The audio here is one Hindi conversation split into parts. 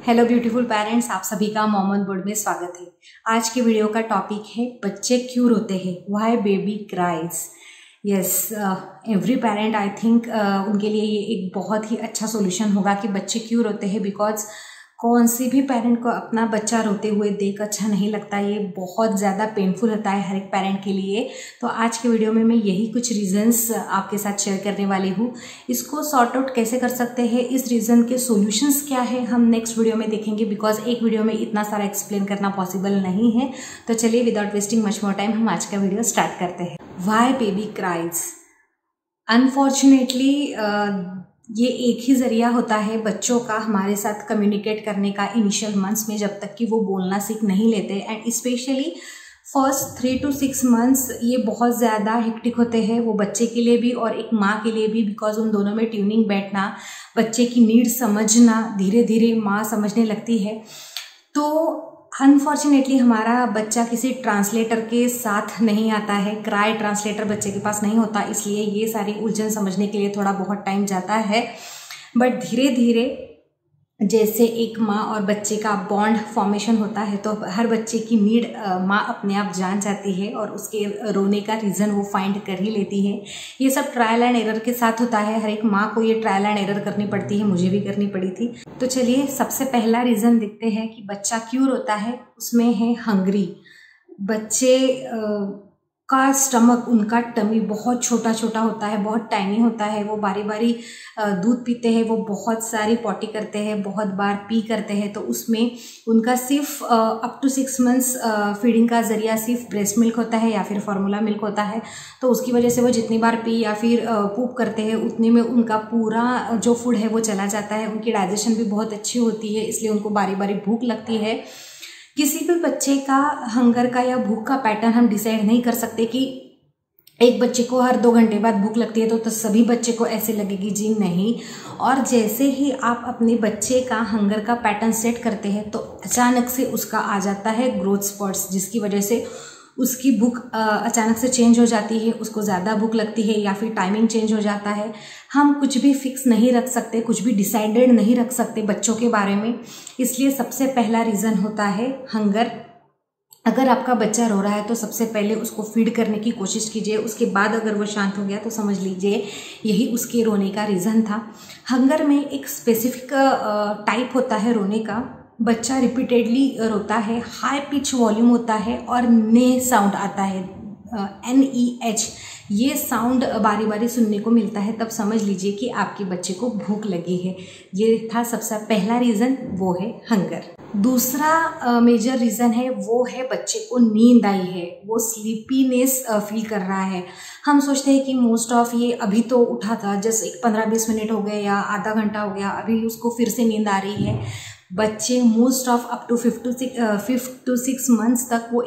हेलो ब्यूटीफुल पेरेंट्स, आप सभी का मोमन बोर्ड में स्वागत है। आज के वीडियो का टॉपिक है बच्चे क्यों रोते हैं, why baby cries. Yes, every parent I think उनके लिए ये एक बहुत ही अच्छा सॉल्यूशन होगा कि बच्चे क्यों रोते हैं। बिकॉज कौन सी भी पेरेंट को अपना बच्चा रोते हुए देख अच्छा नहीं लगता। ये बहुत ज़्यादा पेनफुल होता है हर एक पेरेंट के लिए। तो आज के वीडियो में मैं यही कुछ रीजंस आपके साथ शेयर करने वाली हूँ। इसको सॉर्ट आउट कैसे कर सकते हैं, इस रीज़न के सॉल्यूशंस क्या है, हम नेक्स्ट वीडियो में देखेंगे। बिकॉज एक वीडियो में इतना सारा एक्सप्लेन करना पॉसिबल नहीं है। तो चलिए without wasting much more time हम आज का वीडियो स्टार्ट करते हैं। Why baby cries. अनफॉर्चुनेटली ये एक ही ज़रिया होता है बच्चों का हमारे साथ कम्युनिकेट करने का इनिशियल मंथ्स में, जब तक कि वो बोलना सीख नहीं लेते। And specially first 3 to 6 months ये बहुत ज़्यादा हेक्टिक होते हैं, वो बच्चे के लिए भी और एक माँ के लिए भी। बिकॉज उन दोनों में ट्यूनिंग बैठना, बच्चे की नीड समझना, धीरे धीरे माँ समझने लगती है। तो अनफॉर्चुनेटली हमारा बच्चा किसी ट्रांसलेटर के साथ नहीं आता है, क्राई ट्रांसलेटर बच्चे के पास नहीं होता, इसलिए ये सारी उलझन समझने के लिए थोड़ा बहुत टाइम जाता है। बट धीरे धीरे जैसे एक माँ और बच्चे का बॉन्ड फॉर्मेशन होता है तो हर बच्चे की नीड माँ अपने आप जान जाती है और उसके रोने का रीज़न वो फाइंड कर ही लेती है। ये सब ट्रायल एंड एरर के साथ होता है। हर एक माँ को ये ट्रायल एंड एरर करनी पड़ती है, मुझे भी करनी पड़ी थी। तो चलिए सबसे पहला रीज़न देखते हैं कि बच्चा क्यों रोता है। उसमें है हंग्री। बच्चे का स्टमक, उनका टमी बहुत छोटा छोटा होता है, बहुत टाइनी होता है। वो बारी बारी दूध पीते हैं, वो बहुत सारी पॉटी करते हैं, बहुत बार पी करते हैं। तो उसमें उनका सिर्फ अप टू 6 मंथ्स फीडिंग का जरिया सिर्फ ब्रेस्ट मिल्क होता है या फिर फार्मूला मिल्क होता है। तो उसकी वजह से वो जितनी बार पी या फिर पूप करते हैं उतने में उनका पूरा जो फूड है वो चला जाता है। उनकी डाइजेशन भी बहुत अच्छी होती है, इसलिए उनको बारी बारी भूख लगती है। किसी भी बच्चे का हंगर का या भूख का पैटर्न हम डिसाइड नहीं कर सकते कि एक बच्चे को हर 2 घंटे बाद भूख लगती है तो सभी बच्चे को ऐसे लगेगी, जी नहीं। और जैसे ही आप अपने बच्चे का हंगर का पैटर्न सेट करते हैं तो अचानक से उसका आ जाता है ग्रोथ स्पॉट्स, जिसकी वजह से उसकी भूख अचानक से चेंज हो जाती है, उसको ज़्यादा भूख लगती है या फिर टाइमिंग चेंज हो जाता है। हम कुछ भी फिक्स नहीं रख सकते, कुछ भी डिसाइडेड नहीं रख सकते बच्चों के बारे में। इसलिए सबसे पहला रीज़न होता है हंगर। अगर आपका बच्चा रो रहा है तो सबसे पहले उसको फीड करने की कोशिश कीजिए। उसके बाद अगर वो शांत हो गया तो समझ लीजिए यही उसके रोने का रीज़न था। हंगर में एक स्पेसिफिक टाइप होता है रोने का। बच्चा रिपीटेडली रोता है, हाई पिच वॉल्यूम होता है और ने साउंड आता है, NEH। ये साउंड बारी बारी सुनने को मिलता है, तब समझ लीजिए कि आपके बच्चे को भूख लगी है। ये था सबसे पहला रीज़न, वो है हंगर। दूसरा मेजर रीज़न है वो है बच्चे को नींद आई है, वो स्लीपीनेस फील कर रहा है। हम सोचते हैं कि मोस्ट ऑफ ये अभी तो उठा था, जस्ट एक 15-20 मिनट हो गए या आधा घंटा हो गया, अभी उसको फिर से नींद आ रही है। बच्चे most of up to 5 to 6 months तक वो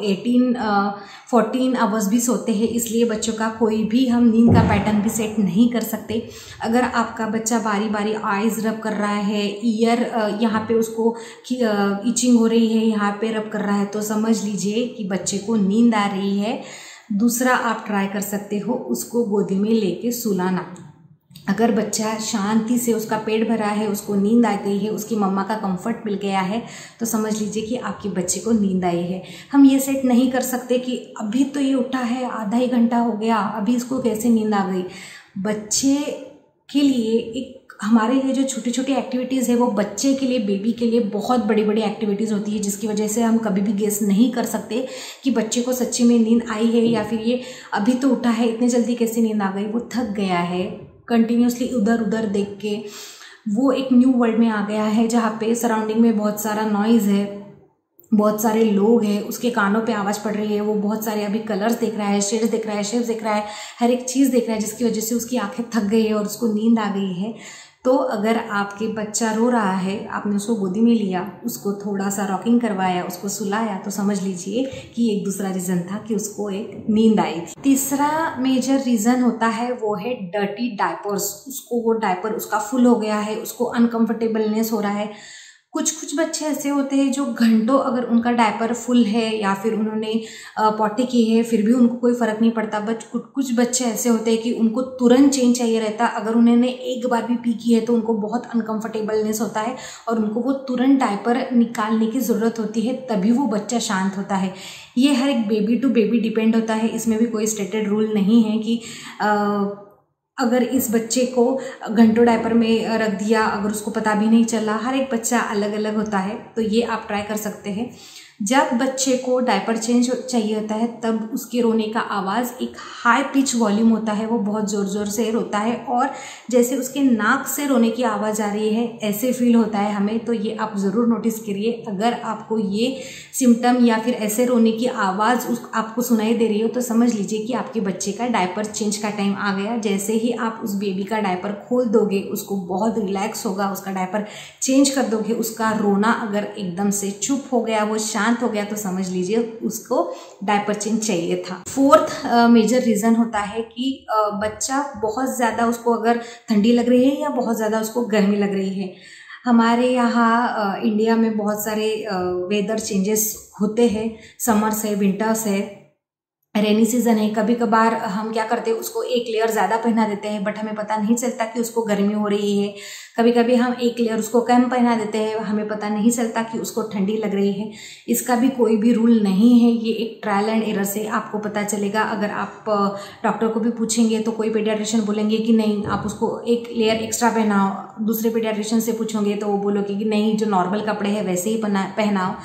14 आवर्स भी सोते हैं। इसलिए बच्चों का कोई भी हम नींद का पैटर्न भी सेट नहीं कर सकते। अगर आपका बच्चा बारी बारी आइज रब कर रहा है, ईयर यहाँ पे उसको इचिंग हो रही है, यहाँ पे रब कर रहा है, तो समझ लीजिए कि बच्चे को नींद आ रही है। दूसरा आप ट्राई कर सकते हो उसको गोदी में लेके सुलाना। अगर बच्चा शांति से, उसका पेट भरा है, उसको नींद आ गई है, उसकी मम्मा का कंफर्ट मिल गया है, तो समझ लीजिए कि आपके बच्चे को नींद आई है। हम ये सेट नहीं कर सकते कि अभी तो ये उठा है, आधा ही घंटा हो गया, अभी इसको कैसे नींद आ गई। बच्चे के लिए एक हमारे ये जो छोटी छोटी एक्टिविटीज़ है वो बच्चे के लिए, बेबी के लिए बहुत बड़ी बड़ी एक्टिविटीज़ होती है, जिसकी वजह से हम कभी भी गेस नहीं कर सकते कि बच्चे को सच्ची में नींद आई है या फिर ये अभी तो उठा है, इतनी जल्दी कैसे नींद आ गई। वो थक गया है कंटिन्यूसली उधर उधर देख के, वो एक न्यू वर्ल्ड में आ गया है जहाँ पे सराउंडिंग में बहुत सारा नॉइज़ है, बहुत सारे लोग हैं, उसके कानों पे आवाज़ पड़ रही है, वो बहुत सारे अभी कलर्स देख रहा है, शेड्स देख रहा है, शेप्स देख रहा है, हर एक चीज़ देख रहा है, जिसकी वजह से उसकी आंखें थक गई है और उसको नींद आ गई है। तो अगर आपके बच्चा रो रहा है, आपने उसको गोदी में लिया, उसको थोड़ा सा रॉकिंग करवाया, उसको सुलाया, तो समझ लीजिए कि एक दूसरा रीज़न था कि उसको एक नींद आई थी। तीसरा मेजर रीज़न होता है वो है डर्टी डायपर्स। उसको वो डायपर उसका फुल हो गया है, उसको अनकंफर्टेबलनेस हो रहा है। कुछ कुछ बच्चे ऐसे होते हैं जो घंटों अगर उनका डायपर फुल है या फिर उन्होंने पॉटी की है फिर भी उनको कोई फ़र्क नहीं पड़ता। बट कुछ बच्चे ऐसे होते हैं कि उनको तुरंत चेंज चाहिए रहता है। अगर उन्होंने एक बार भी पी की है तो उनको बहुत अनकंफर्टेबलनेस होता है और उनको वो तुरंत डायपर निकालने की ज़रूरत होती है, तभी वो बच्चा शांत होता है। ये हर एक बेबी टू बेबी डिपेंड होता है, इसमें भी कोई स्टेटेड रूल नहीं है कि अगर इस बच्चे को घंटों डायपर में रख दिया, अगर उसको पता भी नहीं चला। हर एक बच्चा अलग अलग होता है, तो ये आप ट्राई कर सकते हैं। जब बच्चे को डायपर चेंज चाहिए होता है तब उसके रोने का आवाज़ एक हाई पिच वॉल्यूम होता है, वो बहुत ज़ोर ज़ोर से रोता है और जैसे उसके नाक से रोने की आवाज़ आ रही है ऐसे फील होता है हमें। तो ये आप ज़रूर नोटिस करिए। अगर आपको ये सिम्टम या फिर ऐसे रोने की आवाज़ आपको सुनाई दे रही हो तो समझ लीजिए कि आपके बच्चे का डायपर चेंज का टाइम आ गया। जैसे ही आप उस बेबी का डायपर खोल दोगे, उसको बहुत रिलैक्स होगा, उसका डायपर चेंज कर दोगे, उसका रोना अगर एकदम से चुप हो गया, वो शांत हो गया, तो समझ लीजिए उसको डायपर चेंज चाहिए था। फोर्थ मेजर रीज़न होता है कि बच्चा बहुत ज़्यादा, उसको अगर ठंडी लग रही है या बहुत ज़्यादा उसको गर्मी लग रही है। हमारे यहाँ इंडिया में बहुत सारे वेदर चेंजेस होते हैं, समर्स है, विंटर्स है, रेनी सीजन है। कभी कभार हम क्या करते हैं, उसको एक लेयर ज़्यादा पहना देते हैं बट हमें पता नहीं चलता कि उसको गर्मी हो रही है। कभी कभी हम एक लेयर उसको कम पहना देते हैं, हमें पता नहीं चलता कि उसको ठंडी लग रही है। इसका भी कोई भी रूल नहीं है, ये एक ट्रायल एंड एरर से आपको पता चलेगा। अगर आप डॉक्टर को भी पूछेंगे तो कोई पीडियाट्रिशियन बोलेंगे कि नहीं आप उसको एक लेयर एक्स्ट्रा पहनाओ, दूसरे पीडियाट्रिशियन से पूछोगे तो वो बोलोगे कि नहीं जो नॉर्मल कपड़े हैं वैसे ही पहनाओ।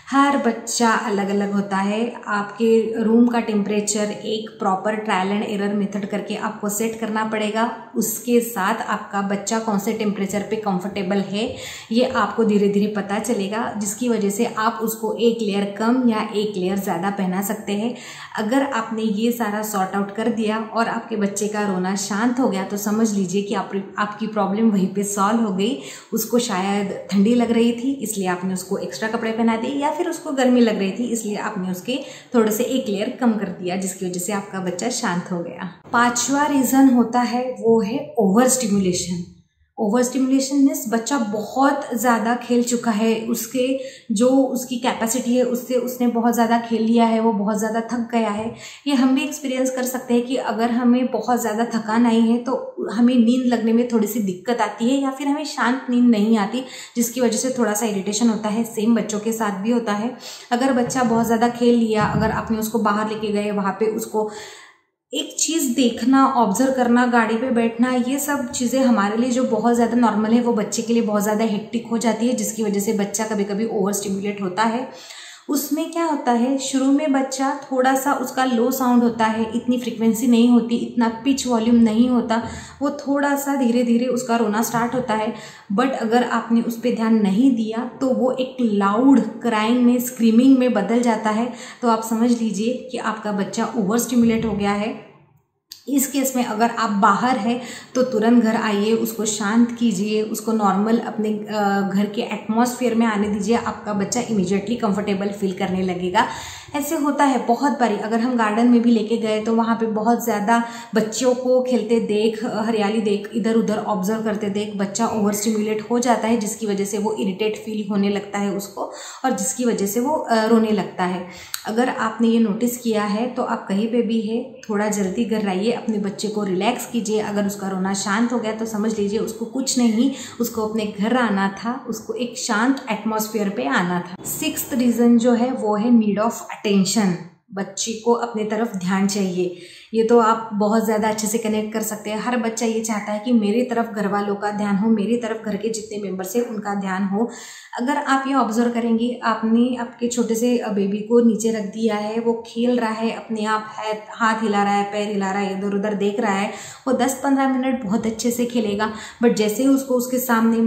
हर बच्चा अलग अलग होता है। आपके रूम का टेम्परेचर एक proper trial and error method करके आपको सेट करना पड़ेगा। उसके साथ आपका बच्चा कौन से टेम्परेचर पे कंफर्टेबल है ये आपको धीरे धीरे पता चलेगा, जिसकी वजह से आप उसको एक लेयर कम या एक लेयर ज़्यादा पहना सकते हैं। अगर आपने ये सारा सॉर्ट आउट कर दिया और आपके बच्चे का रोना शांत हो गया तो समझ लीजिए कि आपकी प्रॉब्लम वहीं पे सॉल्व हो गई। उसको शायद ठंडी लग रही थी इसलिए आपने उसको एक्स्ट्रा कपड़े पहना दिए, या फिर उसको गर्मी लग रही थी इसलिए आपने उसके थोड़े से एक लेयर कम कर दिया, जिसकी वजह से आपका बच्चा शांत हो गया। पांचवा रीज़न होता है वो है over stimulation. Over stimulation means बच्चा बहुत ज़्यादा खेल चुका है, उसकी कैपेसिटी है उससे उसने बहुत ज़्यादा खेल लिया है, वो बहुत ज़्यादा थक गया है। ये हम भी एक्सपीरियंस कर सकते हैं कि अगर हमें बहुत ज़्यादा थकान आई है तो हमें नींद लगने में थोड़ी सी दिक्कत आती है या फिर हमें शांत नींद नहीं आती, जिसकी वजह से थोड़ा सा इरिटेशन होता है। सेम बच्चों के साथ भी होता है। अगर बच्चा बहुत ज़्यादा खेल लिया, अगर आपने उसको बाहर लेके गए, वहाँ पे उसको एक चीज़ देखना, ऑब्जर्व करना, गाड़ी पे बैठना, ये सब चीज़ें हमारे लिए जो बहुत ज़्यादा नॉर्मल है वो बच्चे के लिए बहुत ज़्यादा हेक्टिक हो जाती है, जिसकी वजह से बच्चा कभी कभी ओवर स्टिमुलेट होता है। उसमें क्या होता है, शुरू में बच्चा थोड़ा सा उसका लो साउंड होता है, इतनी फ्रिक्वेंसी नहीं होती, इतना पिच वॉल्यूम नहीं होता, वो थोड़ा सा धीरे धीरे उसका रोना स्टार्ट होता है। बट अगर आपने उस पर ध्यान नहीं दिया तो वो एक लाउड क्राइंग में, स्क्रीमिंग में बदल जाता है। तो आप समझ लीजिए कि आपका बच्चा ओवर स्टिमुलेट हो गया है। इस केस में अगर आप बाहर हैं तो तुरंत घर आइए, उसको शांत कीजिए, उसको नॉर्मल अपने घर के एटमॉस्फेयर में आने दीजिए। आपका बच्चा इमीडिएटली कंफर्टेबल फील करने लगेगा। ऐसे होता है बहुत बारी, अगर हम गार्डन में भी लेके गए तो वहाँ पे बहुत ज़्यादा बच्चों को खेलते देख, हरियाली देख, इधर उधर ऑब्जर्व करते देख बच्चा ओवर स्टिमुलेट हो जाता है, जिसकी वजह से वो इरिटेट फील होने लगता है उसको, और जिसकी वजह से वो रोने लगता है। अगर आपने ये नोटिस किया है तो आप कहीं पे भी है थोड़ा जल्दी घर आइए, अपने बच्चे को रिलैक्स कीजिए। अगर उसका रोना शांत हो गया तो समझ लीजिए उसको कुछ नहीं, उसको अपने घर आना था, उसको एक शांत एटमॉस्फेयर पे आना था। सिक्स्थ रीज़न जो है वो है नीड ऑफ अटेंशन। बच्चे को अपने तरफ ध्यान चाहिए। ये तो आप बहुत ज़्यादा अच्छे से कनेक्ट कर सकते हैं। हर बच्चा ये चाहता है कि मेरी तरफ घर वालों का ध्यान हो, मेरी तरफ घर के जितने मेंबर्स हैं उनका ध्यान हो। अगर आप ये ऑब्जर्व करेंगे, आपने आपके छोटे से बेबी को नीचे रख दिया है, वो खेल रहा है, अपने आप हाथ हिला रहा है, पैर हिला रहा है, इधर उधर देख रहा है, वो 10-15 मिनट बहुत अच्छे से खेलेगा। बट जैसे ही उसको उसके सामने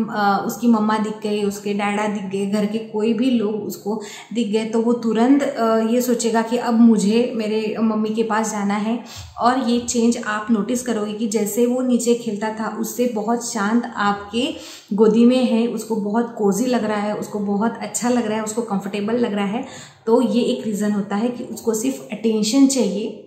उसकी मम्मा दिख गई, उसके डैडा दिख गए, घर के कोई भी लोग उसको दिख गए, तो वो तुरंत ये सोचेगा कि अब मुझे मेरे मम्मी के पास जाना है। और ये चेंज आप नोटिस करोगे कि जैसे वो नीचे खेलता था उससे बहुत शांत आपके गोदी में है, उसको बहुत कोजी लग रहा है, उसको बहुत अच्छा लग रहा है, उसको कंफर्टेबल लग रहा है। तो ये एक रीज़न होता है कि उसको सिर्फ अटेंशन चाहिए।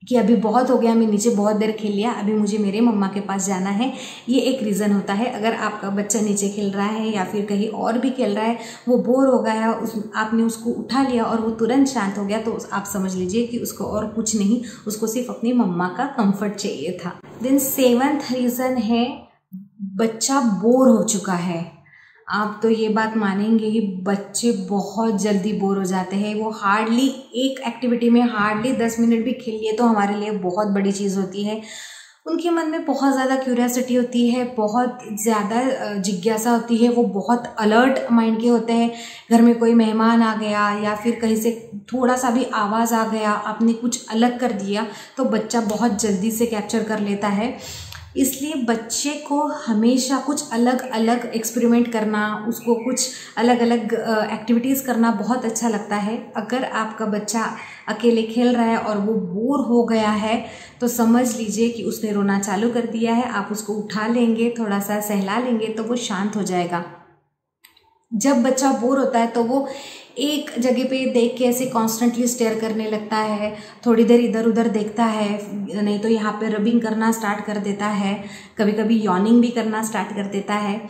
कि अभी बहुत हो गया, मैं नीचे बहुत देर खेल लिया, अभी मुझे मेरे मम्मा के पास जाना है। ये एक रीज़न होता है। अगर आपका बच्चा नीचे खेल रहा है या फिर कहीं और भी खेल रहा है, वो बोर हो गया, आपने उसको उठा लिया और वो तुरंत शांत हो गया, तो आप समझ लीजिए कि उसको और कुछ नहीं, उसको सिर्फ अपनी मम्मा का कंफर्ट चाहिए था। देन 7th रीज़न है बच्चा बोर हो चुका है। आप तो ये बात मानेंगे कि बच्चे बहुत जल्दी बोर हो जाते हैं। वो हार्डली एक एक्टिविटी में हार्डली 10 मिनट भी खेल लिए तो हमारे लिए बहुत बड़ी चीज़ होती है। उनके मन में बहुत ज़्यादा क्यूरियोसिटी होती है, बहुत ज़्यादा जिज्ञासा होती है, वो बहुत अलर्ट माइंड के होते हैं। घर में कोई मेहमान आ गया या फिर कहीं से थोड़ा सा भी आवाज़ आ गया, आपने कुछ अलग कर दिया, तो बच्चा बहुत जल्दी से कैप्चर कर लेता है। इसलिए बच्चे को हमेशा कुछ अलग अलग एक्सपेरिमेंट करना, उसको कुछ अलग अलग एक्टिविटीज़ करना बहुत अच्छा लगता है। अगर आपका बच्चा अकेले खेल रहा है और वो बोर हो गया है तो समझ लीजिए कि उसने रोना चालू कर दिया है। आप उसको उठा लेंगे, थोड़ा सा सहला लेंगे तो वो शांत हो जाएगा। जब बच्चा बोर होता है तो वो एक जगह पे देख के ऐसे कॉन्स्टेंटली स्टेयर करने लगता है, थोड़ी देर इधर उधर देखता है, नहीं तो यहाँ पे रबिंग करना स्टार्ट कर देता है, कभी कभी यॉर्निंग भी करना स्टार्ट कर देता है।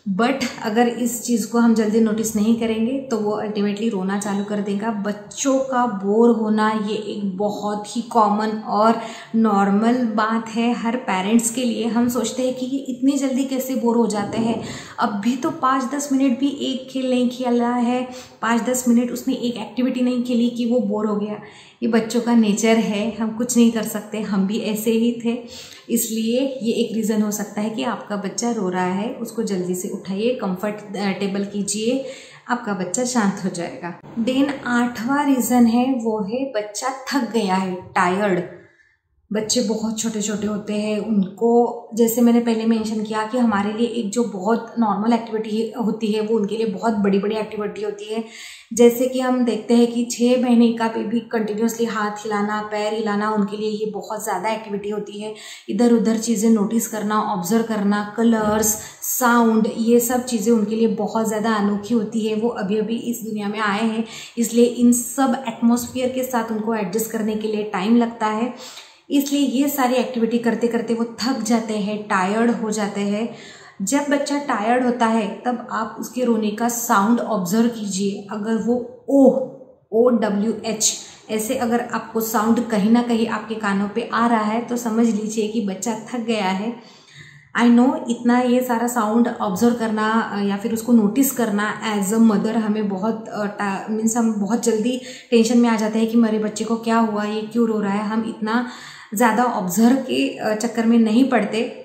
बट अगर इस चीज़ को हम जल्दी नोटिस नहीं करेंगे तो वो अल्टीमेटली रोना चालू कर देगा। बच्चों का बोर होना ये एक बहुत ही कॉमन और नॉर्मल बात है हर पेरेंट्स के लिए। हम सोचते हैं कि ये इतनी जल्दी कैसे बोर हो जाते हैं, अब भी तो 5-10 मिनट भी एक खेल नहीं खेला है, 5-10 मिनट उसने एक एक्टिविटी नहीं खेली कि वो बोर हो गया। ये बच्चों का नेचर है, हम कुछ नहीं कर सकते, हम भी ऐसे ही थे। इसलिए ये एक रीज़न हो सकता है कि आपका बच्चा रो रहा है, उसको जल्दी से उठाइए, कंफर्टेबल कीजिए, आपका बच्चा शांत हो जाएगा। देन 8वां रीज़न है वो है बच्चा थक गया है, टायर्ड। बच्चे बहुत छोटे छोटे होते हैं, उनको जैसे मैंने पहले मेंशन किया कि हमारे लिए एक जो बहुत नॉर्मल एक्टिविटी होती है वो उनके लिए बहुत बड़ी बड़ी एक्टिविटी होती है। जैसे कि हम देखते हैं कि 6 महीने का बेबी कंटिन्यूसली हाथ हिलाना, पैर हिलाना, उनके लिए ये बहुत ज़्यादा एक्टिविटी होती है। इधर उधर चीज़ें नोटिस करना, ऑब्जर्व करना, कलर्स, साउंड, ये सब चीज़ें उनके लिए बहुत ज़्यादा अनोखी होती है। वो अभी अभी इस दुनिया में आए हैं, इसलिए इन सब एटमॉस्फेयर के साथ उनको एडजस्ट करने के लिए टाइम लगता है। इसलिए ये सारी एक्टिविटी करते करते वो थक जाते हैं, टायर्ड हो जाते हैं। जब बच्चा टायर्ड होता है तब आप उसके रोने का साउंड ऑब्जर्व कीजिए। अगर वो OWH ऐसे अगर आपको साउंड कहीं ना कहीं आपके कानों पे आ रहा है तो समझ लीजिए कि बच्चा थक गया है। आई नो इतना ये सारा साउंड ऑब्जर्व करना या फिर उसको नोटिस करना एज अ मदर हमें बहुत मीन्स हम बहुत जल्दी टेंशन में आ जाते हैं कि मेरे बच्चे को क्या हुआ, ये क्यों रो रहा है। हम इतना ज़्यादा ऑब्जर्व के चक्कर में नहीं पड़ते।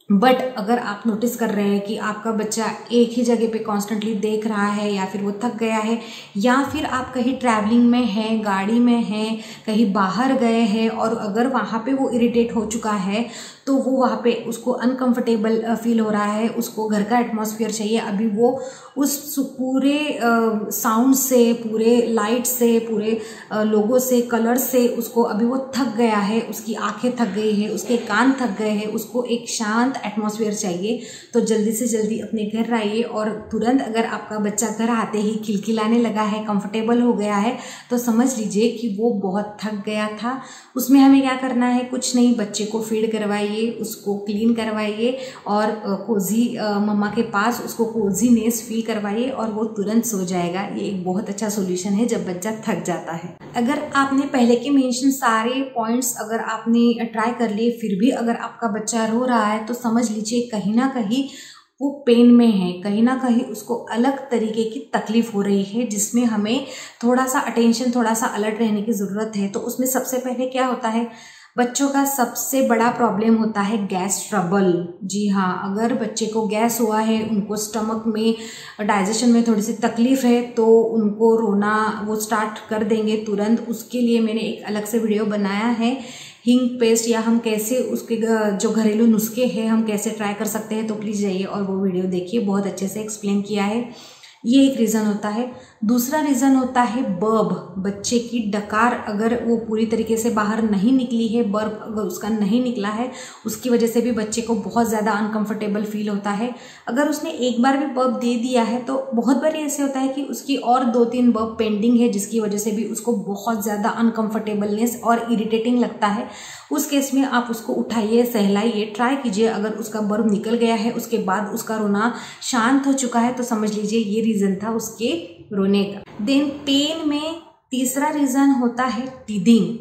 बट अगर आप नोटिस कर रहे हैं कि आपका बच्चा एक ही जगह पे कॉन्स्टेंटली देख रहा है या फिर वो थक गया है, या फिर आप कहीं ट्रैवलिंग में हैं, गाड़ी में हैं, कहीं बाहर गए हैं और अगर वहाँ पे वो इरिटेट हो चुका है तो वो वहाँ पे उसको अनकंफर्टेबल फील हो रहा है, उसको घर का एटमॉस्फेयर चाहिए, अभी वो उस पूरे साउंड से, पूरे लाइट से, पूरे लोगों से, कलर से उसको अभी वो थक गया है, उसकी आंखें थक गई है, उसके कान थक गए हैं, उसको एक शांत एटमॉस्फेयर चाहिए। तो जल्दी से जल्दी अपने घर आइए और तुरंत अगर आपका बच्चा घर आते ही खिलखिलाने लगा है, कंफर्टेबल हो गया है, तो समझ लीजिए कि वो बहुत थक गया था। उसमें हमें क्या करना है, कुछ नहीं, बच्चे को फीड करवाइए, उसको क्लीन करवाइए और कोजी मम्मा के पास उसको कोजीनेस फील करवाइए और वो तुरंत सो जाएगा। ये एक बहुत अच्छा सोल्यूशन है जब बच्चा थक जाता है। अगर आपने पहले के मेंशन सारे पॉइंट्स अगर आपने ट्राई कर लिए फिर भी अगर आपका बच्चा रो रहा है तो समझ लीजिए कहीं ना कहीं वो पेन में है, कहीं ना कहीं उसको अलग तरीके की तकलीफ हो रही है जिसमें हमें थोड़ा सा अटेंशन, थोड़ा सा अलर्ट रहने की ज़रूरत है। तो उसमें सबसे पहले क्या होता है, बच्चों का सबसे बड़ा प्रॉब्लम होता है गैस ट्रबल। जी हाँ, अगर बच्चे को गैस हुआ है, उनको स्टमक में, डाइजेशन में थोड़ी सी तकलीफ है तो उनको रोना वो स्टार्ट कर देंगे तुरंत। उसके लिए मैंने एक अलग से वीडियो बनाया है, हिंग पेस्ट या हम कैसे उसके जो घरेलू नुस्खे हैं हम कैसे ट्राई कर सकते हैं, तो प्लीज़ जाइए और वो वीडियो देखिए, बहुत अच्छे से एक्सप्लेन किया है। ये एक रीज़न होता है। दूसरा रीज़न होता है बर्ब, बच्चे की डकार अगर वो पूरी तरीके से बाहर नहीं निकली है, बर्ब अगर उसका नहीं निकला है, उसकी वजह से भी बच्चे को बहुत ज़्यादा अनकंफर्टेबल फील होता है। अगर उसने एक बार भी बर्ब दे दिया है तो बहुत बार ऐसे होता है कि उसकी और 2-3 बर्ब पेंडिंग है, जिसकी वजह से भी उसको बहुत ज़्यादा अनकंफर्टेबलनेस और इरिटेटिंग लगता है। उस केस में आप उसको उठाइए, सहलाइए, ट्राई कीजिए। अगर उसका बर्ब निकल गया है, उसके बाद उसका रोना शांत हो चुका है, तो समझ लीजिए ये रीज़न था उसके रोने का। देन पेन में तीसरा रीज़न होता है टीदिंग।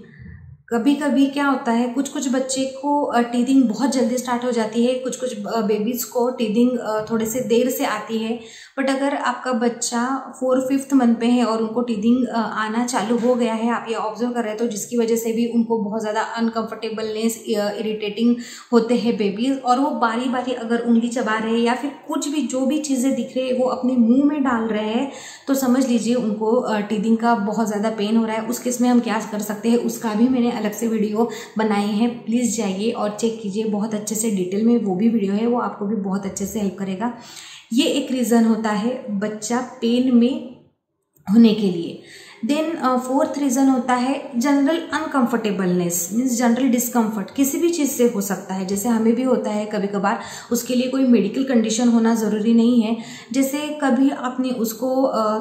कभी कभी क्या होता है, कुछ कुछ बच्चे को टीदिंग बहुत जल्दी स्टार्ट हो जाती है, कुछ कुछ बेबीज़ को टीदिंग थोड़े से देर से आती है। बट अगर आपका बच्चा 4-5th मंथ पे है और उनको टीदिंग आना चालू हो गया है, आप ये ऑब्जर्व कर रहे हैं, तो जिसकी वजह से भी उनको बहुत ज़्यादा अनकंफर्टेबलनेस, इरिटेटिंग होते हैं बेबीज़, और वो बारी बारी अगर उंगली चबा रहे हैं या फिर कुछ भी जो भी चीज़ें दिख रही है वो अपने मुँह में डाल रहे हैं, तो समझ लीजिए उनको टीदिंग का बहुत ज़्यादा पेन हो रहा है। उस केस में हम क्या कर सकते हैं, उसका भी मैंने अलग से वीडियो बनाए हैं, प्लीज़ जाइए और चेक कीजिए, बहुत अच्छे से डिटेल में वो भी वीडियो है, वो आपको भी बहुत अच्छे से हेल्प करेगा। ये एक रीज़न होता है बच्चा पेन में होने के लिए। देन 4th रीज़न होता है general uncomfortableness, means general discomfort, किसी भी चीज़ से हो सकता है, जैसे हमें भी होता है कभी कभार। उसके लिए कोई मेडिकल कंडीशन होना ज़रूरी नहीं है। जैसे कभी आपने उसको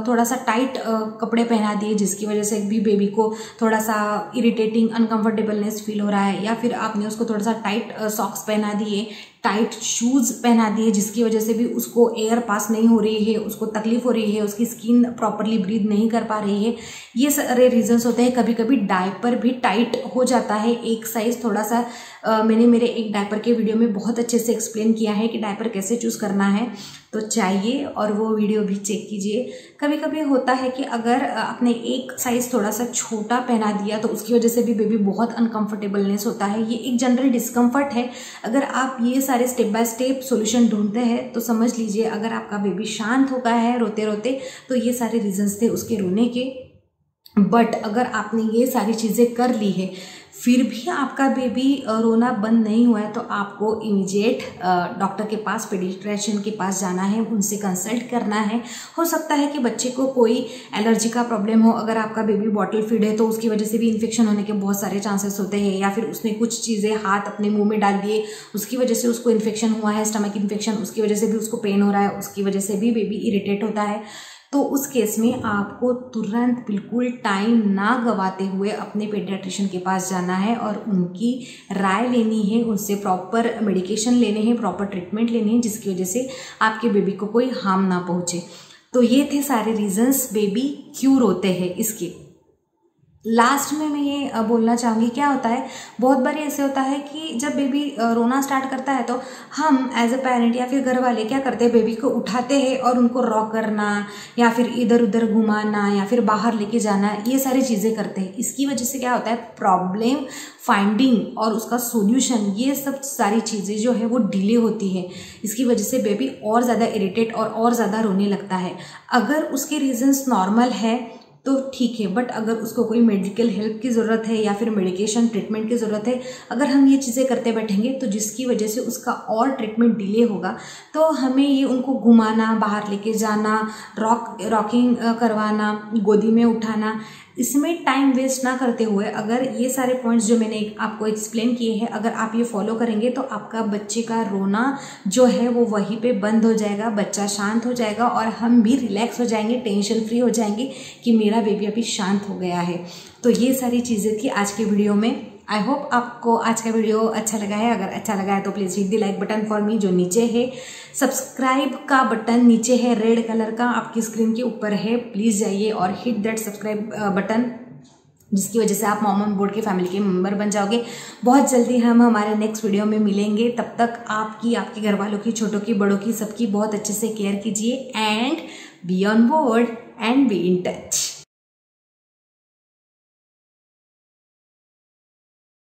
थोड़ा सा टाइट कपड़े पहना दिए, जिसकी वजह से भी बेबी को थोड़ा सा इरिटेटिंग अनकंफर्टेबलनेस फील हो रहा है, या फिर आपने उसको थोड़ा सा टाइट सॉक्स पहना दिए, टाइट शूज़ पहना दिए, जिसकी वजह से भी उसको एयर पास नहीं हो रही है, उसको तकलीफ हो रही है, उसकी स्किन प्रॉपरली ब्रीथ नहीं कर पा रही है। ये सारे रीजंस होते हैं। कभी कभी डायपर भी टाइट हो जाता है, एक साइज थोड़ा सा मैंने मेरे एक डायपर के वीडियो में बहुत अच्छे से एक्सप्लेन किया है कि डायपर कैसे चूज़ करना है, तो चाहिए और वो वीडियो भी चेक कीजिए। कभी कभी होता है कि अगर आपने एक साइज़ थोड़ा सा छोटा पहना दिया तो उसकी वजह से भी बेबी बहुत अनकंफर्टेबलनेस होता है। ये एक जनरल डिस्कम्फर्ट है। अगर आप ये सारे स्टेप बाय स्टेप सॉल्यूशन ढूंढते हैं तो समझ लीजिए अगर आपका बेबी शांत हो गया है रोते रोते, तो ये सारे रीजंस थे उसके रोने के। बट अगर आपने ये सारी चीज़ें कर ली है फिर भी आपका बेबी रोना बंद नहीं हुआ है, तो आपको इमीडिएट डॉक्टर के पास, पीडियाट्रिशियन के पास जाना है, उनसे कंसल्ट करना है। हो सकता है कि बच्चे को कोई एलर्जी का प्रॉब्लम हो। अगर आपका बेबी बॉटल फीड है तो उसकी वजह से भी इन्फेक्शन होने के बहुत सारे चांसेस होते हैं, या फिर उसने कुछ चीज़ें हाथ अपने मुंह में डाल दिए, उसकी वजह से उसको इन्फेक्शन हुआ है, स्टमक इन्फेक्शन, उसकी वजह से भी उसको पेन हो रहा है, उसकी वजह से भी बेबी इरिटेट होता है। तो उस केस में आपको तुरंत बिल्कुल टाइम ना गवाते हुए अपने पीडियाट्रिशियन के पास जाना है और उनकी राय लेनी है, उनसे प्रॉपर मेडिकेशन लेने हैं, प्रॉपर ट्रीटमेंट लेनी है, जिसकी वजह से आपके बेबी को कोई हार्म ना पहुंचे। तो ये थे सारे रीजंस बेबी क्यों रोते हैं इसके। लास्ट में मैं ये बोलना चाहूँगी, क्या होता है बहुत बार ऐसे होता है कि जब बेबी रोना स्टार्ट करता है तो हम एज अ पेरेंट या फिर घर वाले क्या करते हैं, बेबी को उठाते हैं और उनको रॉक करना या फिर इधर उधर घुमाना या फिर बाहर लेके जाना, ये सारी चीज़ें करते हैं। इसकी वजह से क्या होता है, प्रॉब्लम फाइंडिंग और उसका सोल्यूशन, ये सब सारी चीज़ें जो है वो डिले होती है। इसकी वजह से बेबी और ज़्यादा इरिटेट और ज़्यादा रोने लगता है। अगर उसके रीजंस नॉर्मल है तो ठीक है, बट अगर उसको कोई मेडिकल हेल्प की ज़रूरत है या फिर मेडिकेशन ट्रीटमेंट की ज़रूरत है, अगर हम ये चीज़ें करते बैठेंगे तो जिसकी वजह से उसका और ट्रीटमेंट डिले होगा। तो हमें ये उनको घुमाना, बाहर लेके जाना, रॉकिंग करवाना, गोदी में उठाना, इसमें टाइम वेस्ट ना करते हुए अगर ये सारे पॉइंट्स जो मैंने आपको एक्सप्लेन किए हैं, अगर आप ये फॉलो करेंगे तो आपका बच्चे का रोना जो है वो वहीं पे बंद हो जाएगा, बच्चा शांत हो जाएगा और हम भी रिलैक्स हो जाएंगे, टेंशन फ्री हो जाएंगे कि मेरा बेबी अभी शांत हो गया है। तो ये सारी चीज़ें थी आज के वीडियो में। आई होप आपको आज का वीडियो अच्छा लगा है। अगर अच्छा लगा है तो please hit the like button for me जो नीचे है, सब्सक्राइब का बटन नीचे है रेड कलर का, आपकी स्क्रीन के ऊपर है, प्लीज़ जाइए और हिट दैट सब्सक्राइब बटन, जिसकी वजह से आप मॉम ऑन बोर्ड के फैमिली के मेंबर बन जाओगे। बहुत जल्दी हम हमारे नेक्स्ट वीडियो में मिलेंगे। तब तक आपके घर वालों की, छोटों की, बड़ों की, सबकी बहुत अच्छे से केयर कीजिए and be on board and be in touch.